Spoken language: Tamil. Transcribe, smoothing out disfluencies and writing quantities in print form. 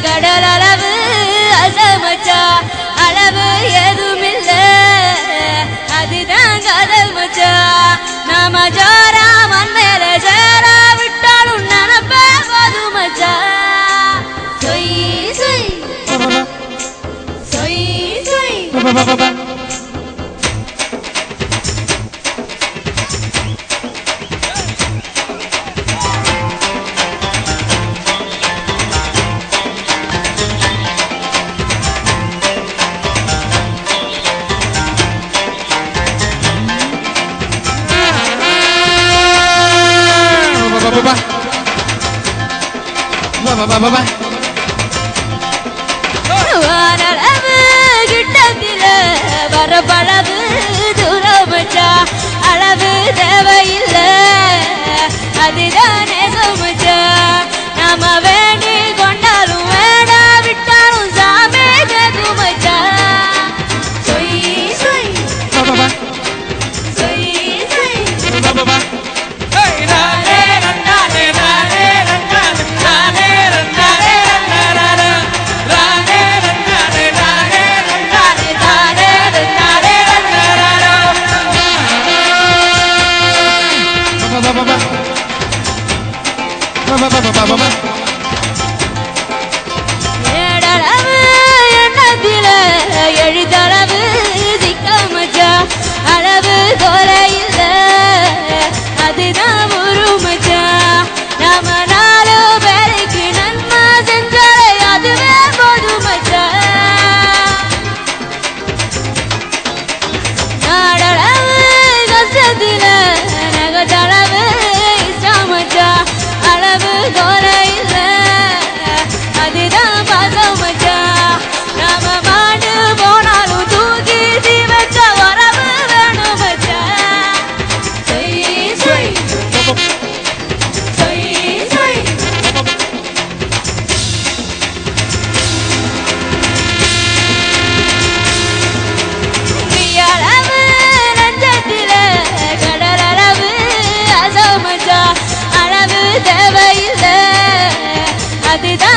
கடல் அளவு அசமச்சா அளவு எதுமில்ல அதுதான் காதல் மச்சா நாம ஜோரா மண் மேல சேரா விட்டாலும் நினப்ப போது மச்சா சொய் சொய் சொய் சொய் வானளவு கிட்டத்தில வரப்பளவு தூரமச்சா அளவு தேவையில்லை அதுதான் நேசமச்சா நாம வேண்டி கொண்டாலும் வேடா விட்டாலும் சாமி கேதுமச்சா சொய் சொய் சொய் சொய் ஏடளவு எண்ணத்தில எழுதளவு சிக்கமச்சா அளவு கொலையில்ல அதுதான் உருமச்சா நாம 4 பேருக்கு நன்மை செஞ்சாலே அதுவே போதுமச்சா நாடளவு கஷ்டத்தில நகதளவு இஷ்டமச்சா அளவு கொலையில்ல அதுதான் பாசமச்சா நாம மாண்டு போனாலும் தூக்கி தீவச்ச வரவு வேணுமச்சா சொய் சொய் சொய் சொய் அளவு நஞ்சத்தில கடல் அளவு அசமச்சா அளவு தேவையில்லை அதுதான்